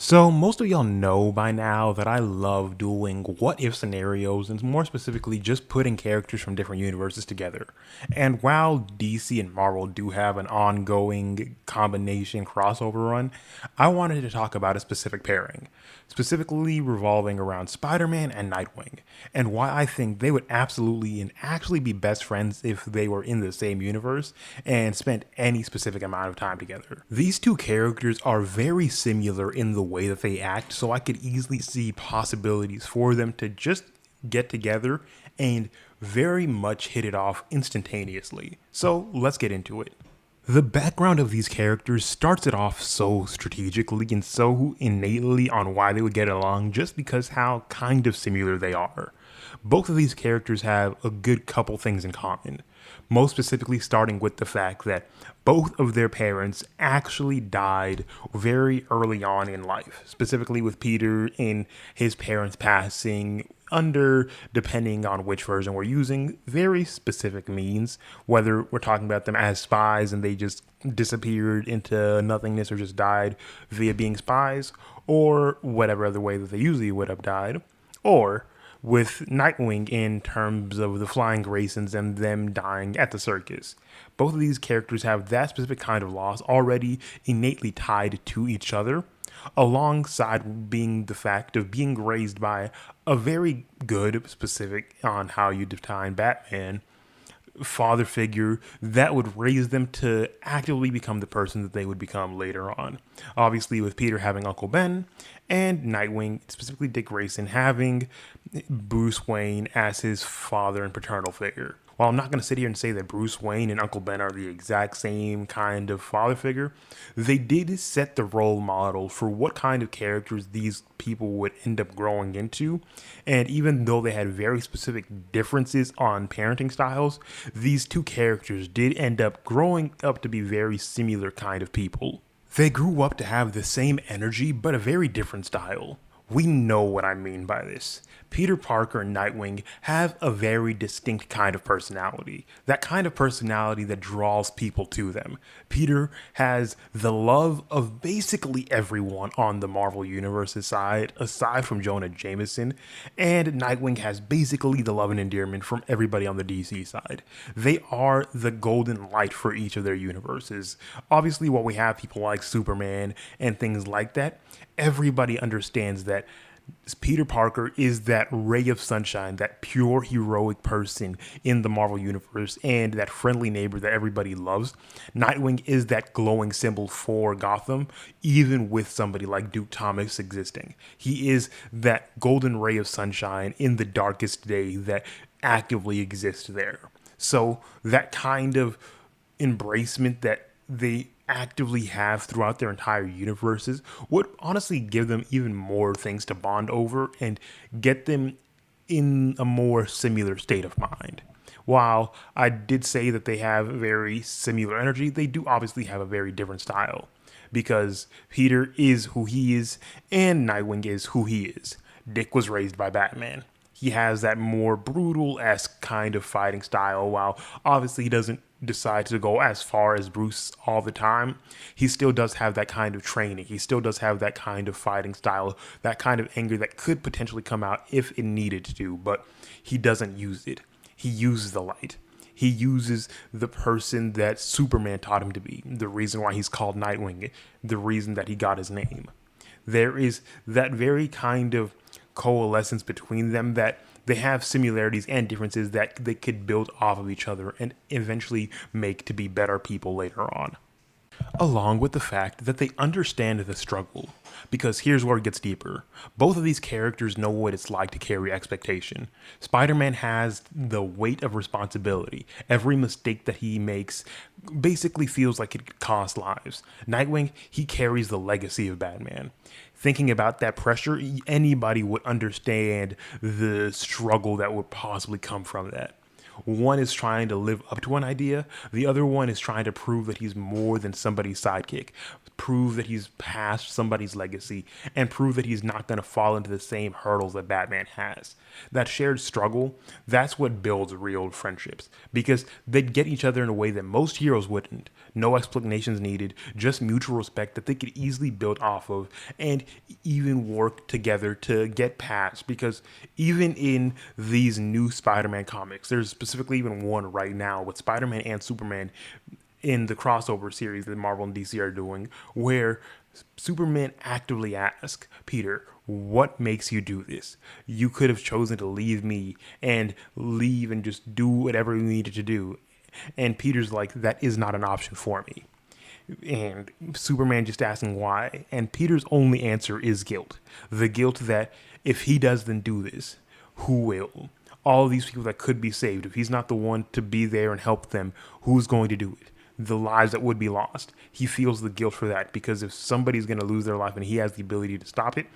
So, most of y'all know by now that I love doing what if scenarios and more specifically just putting characters from different universes together. And while DC and Marvel do have an ongoing combination crossover run, I wanted to talk about a specific pairing, specifically revolving around Spider Man and Nightwing, and why I think they would absolutely and actually be best friends if they were in the same universe and spent any specific amount of time together. These two characters are very similar in the way that they act, so I could easily see possibilities for them to just get together and very much hit it off instantaneously. So let's get into it. The background of these characters starts it off so strategically and so innately on why they would get along just because how kind of similar they are. Both of these characters have a good couple things in common, most specifically starting with the fact that both of their parents actually died very early on in life, specifically with Peter in his parents passing under, depending on which version we're using, very specific means, whether we're talking about them as spies and they just disappeared into nothingness or just died via being spies, or whatever other way that they usually would have died, or with Nightwing in terms of the Flying Graysons and them dying at the circus. Both of these characters have that specific kind of loss already innately tied to each other, alongside being the fact of being raised by a very good, specific on how you define Batman, father figure that would raise them to actively become the person that they would become later on. Obviously, with Peter having Uncle Ben and Nightwing, specifically Dick Grayson, having Bruce Wayne as his father and paternal figure. While I'm not going to sit here and say that Bruce Wayne and Uncle Ben are the exact same kind of father figure, they did set the role model for what kind of characters these people would end up growing into. And even though they had very specific differences on parenting styles, these two characters did end up growing up to be very similar kind of people. They grew up to have the same energy, but a very different style. We know what I mean by this. Peter Parker and Nightwing have a very distinct kind of personality. That kind of personality that draws people to them. Peter has the love of basically everyone on the Marvel Universe's side, aside from Jonah Jameson, and Nightwing has basically the love and endearment from everybody on the DC side. They are the golden light for each of their universes. Obviously, while we have people like Superman and things like that, everybody understands that Peter Parker is that ray of sunshine, that pure heroic person in the Marvel Universe, and that friendly neighbor that everybody loves. Nightwing is that glowing symbol for Gotham, even with somebody like Duke Thomas existing. He is that golden ray of sunshine in the darkest day that actively exists there. So that kind of embracement that they actively have throughout their entire universes would honestly give them even more things to bond over and get them in a more similar state of mind. While I did say that they have very similar energy, they do obviously have a very different style because Peter is who he is and Nightwing is who he is. Dick was raised by Batman. He has that more brutal-esque kind of fighting style, while obviously he doesn't decide to go as far as Bruce all the time. He still does have that kind of training. He still does have that kind of fighting style, that kind of anger that could potentially come out if it needed to, but he doesn't use it. He uses the light. He uses the person that Superman taught him to be, the reason why he's called Nightwing, the reason that he got his name. There is that very kind of coalescence between them that they have similarities and differences that they could build off of each other and eventually make to be better people later on. Along with the fact that they understand the struggle. Because here's where it gets deeper. Both of these characters know what it's like to carry expectation. Spider-Man has the weight of responsibility. Every mistake that he makes basically feels like it could cost lives. Nightwing, he carries the legacy of Batman. Thinking about that pressure, anybody would understand the struggle that would possibly come from that. One is trying to live up to an idea. The other one is trying to prove that he's more than somebody's sidekick, prove that he's past somebody's legacy, and prove that he's not going to fall into the same hurdles that Batman has. That shared struggle, that's what builds real friendships, because they'd get each other in a way that most heroes wouldn't. No explanations needed, just mutual respect that they could easily build off of and even work together to get past. Because even in these new Spider-Man comics, there's specifically even one right now with Spider-Man and Superman in the crossover series that Marvel and DC are doing, where Superman actively asks Peter, what makes you do this? You could have chosen to leave me and leave and just do whatever you needed to do. And Peter's like, that is not an option for me. And Superman just asking why. And Peter's only answer is guilt. The guilt that if he doesn't do this, who will? All these people that could be saved, if he's not the one to be there and help them, who's going to do it? The lives that would be lost. He feels the guilt for that because if somebody's going to lose their life and he has the ability to stop it,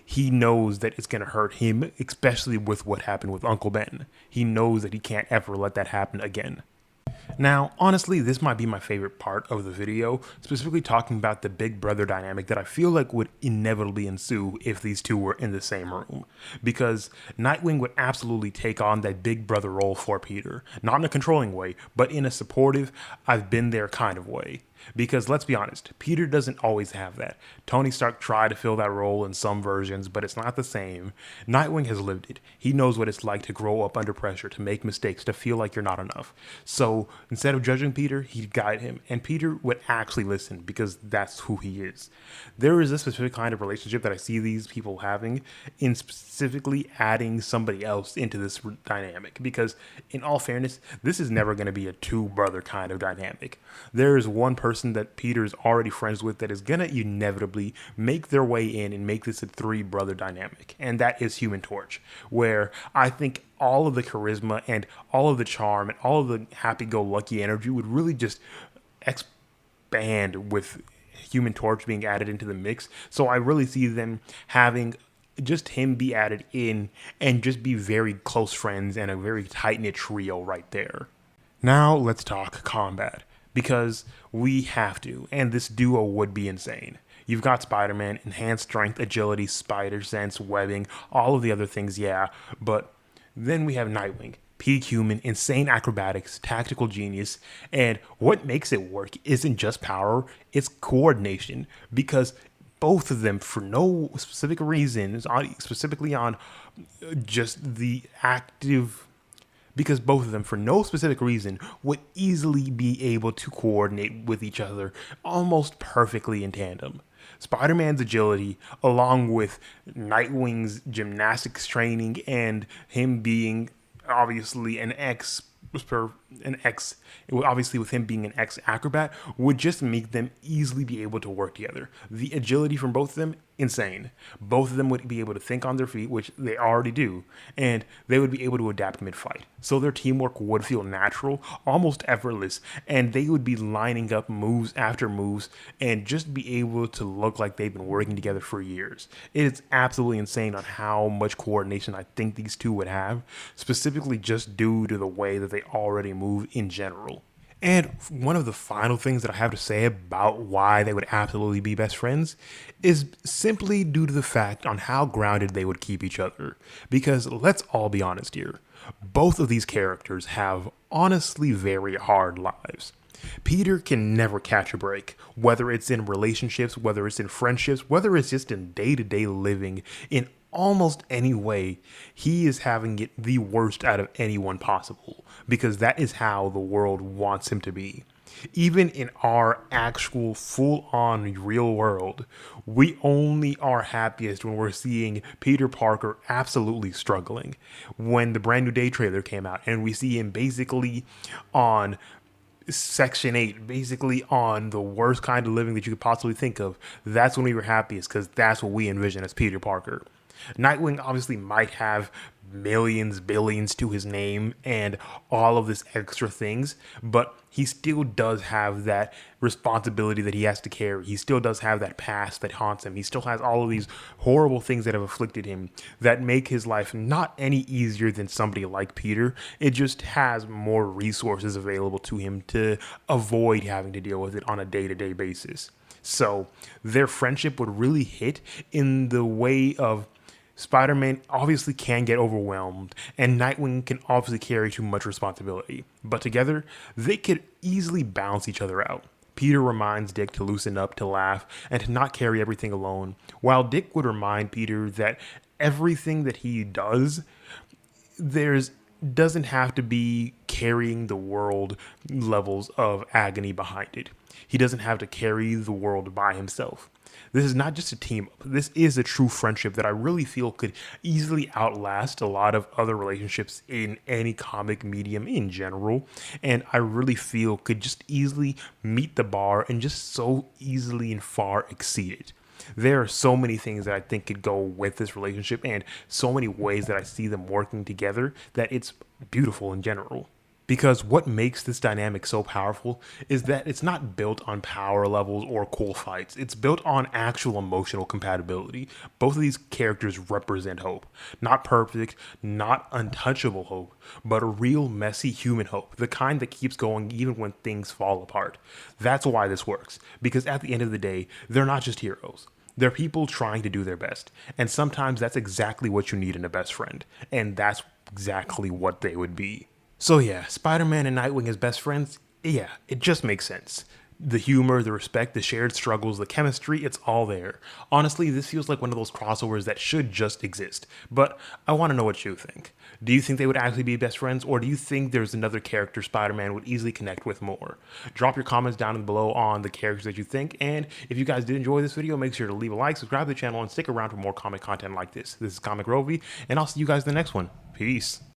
he knows that it's going to hurt him, especially with what happened with Uncle Ben. He knows that he can't ever let that happen again. Now, honestly, this might be my favorite part of the video, specifically talking about the big brother dynamic that I feel like would inevitably ensue if these two were in the same room. Because Nightwing would absolutely take on that big brother role for Peter, not in a controlling way, but in a supportive, I've been there kind of way. Because let's be honest, Peter doesn't always have that. Tony Stark tried to fill that role in some versions, but it's not the same. Nightwing has lived it. He knows what it's like to grow up under pressure, to make mistakes, to feel like you're not enough. So instead of judging Peter, he'd guide him, and Peter would actually listen because that's who he is. There is a specific kind of relationship that I see these people having in specifically adding somebody else into this dynamic, because in all fairness, this is never going to be a two-brother kind of dynamic. There is one person that Peter's already friends with that is gonna inevitably make their way in and make this a three-brother dynamic, and that is Human Torch, where I think all of the charisma and all of the charm and all of the happy-go-lucky energy would really just expand with Human Torch being added into the mix. So I really see them having just him be added in and just be very close friends and a very tight-knit trio right there. Now let's talk combat, because we have to, and this duo would be insane. You've got Spider-Man, enhanced strength, agility, spider sense, webbing, all of the other things, yeah, but then we have Nightwing, peak human, insane acrobatics, tactical genius, and what makes it work isn't just power, it's coordination, because both of them, for no specific reasons, specifically on just the active, because both of them, for no specific reason, would easily be able to coordinate with each other almost perfectly in tandem. Spider-Man's agility, along with Nightwing's gymnastics training and him being obviously obviously with him being an ex-acrobat, would just make them easily be able to work together. The agility from both of them, insane. Both of them would be able to think on their feet, which they already do, and they would be able to adapt mid-fight. So their teamwork would feel natural, almost effortless, and they would be lining up moves after moves and just be able to look like they've been working together for years. It is absolutely insane on how much coordination I think these two would have, specifically just due to the way that they already move in general. And one of the final things that I have to say about why they would absolutely be best friends is simply due to the fact on how grounded they would keep each other. Because let's all be honest here, both of these characters have honestly very hard lives. Peter can never catch a break, whether it's in relationships, whether it's in friendships, whether it's just in day-to-day living, in almost any way. He is having it the worst out of anyone possible, because that is how the world wants him to be. Even in our actual full-on real world, we only are happiest when we're seeing Peter Parker absolutely struggling. When the Brand New Day trailer came out and we see him basically on Section 8, basically on the worst kind of living that you could possibly think of, that's when we were happiest, because that's what we envision as Peter Parker. Nightwing obviously might have millions, billions to his name and all of this extra things, but he still does have that responsibility that he has to carry. He still does have that past that haunts him. He still has all of these horrible things that have afflicted him that make his life not any easier than somebody like Peter. It just has more resources available to him to avoid having to deal with it on a day-to-day basis. So their friendship would really hit in the way of Spider-Man obviously can get overwhelmed, and Nightwing can obviously carry too much responsibility. But together, they could easily balance each other out. Peter reminds Dick to loosen up, to laugh, and to not carry everything alone, while Dick would remind Peter that everything that he does, there's doesn't have to be carrying the world levels of agony behind it. He doesn't have to carry the world by himself. This is not just a team up. This is a true friendship that I really feel could easily outlast a lot of other relationships in any comic medium in general. And I really feel could just easily meet the bar and just so easily and far exceed it. There are so many things that I think could go with this relationship and so many ways that I see them working together that it's beautiful in general. Because what makes this dynamic so powerful is that it's not built on power levels or cool fights. It's built on actual emotional compatibility. Both of these characters represent hope. Not perfect, not untouchable hope, but a real messy human hope. The kind that keeps going even when things fall apart. That's why this works. Because at the end of the day, they're not just heroes. They're people trying to do their best. And sometimes that's exactly what you need in a best friend. And that's exactly what they would be. So yeah, Spider-Man and Nightwing as best friends, yeah, it just makes sense. The humor, the respect, the shared struggles, the chemistry, it's all there. Honestly, this feels like one of those crossovers that should just exist. But I want to know what you think. Do you think they would actually be best friends, or do you think there's another character Spider-Man would easily connect with more? Drop your comments down below on the characters that you think, and if you guys did enjoy this video, make sure to leave a like, subscribe to the channel, and stick around for more comic content like this. This is Comic Rovi, and I'll see you guys in the next one. Peace.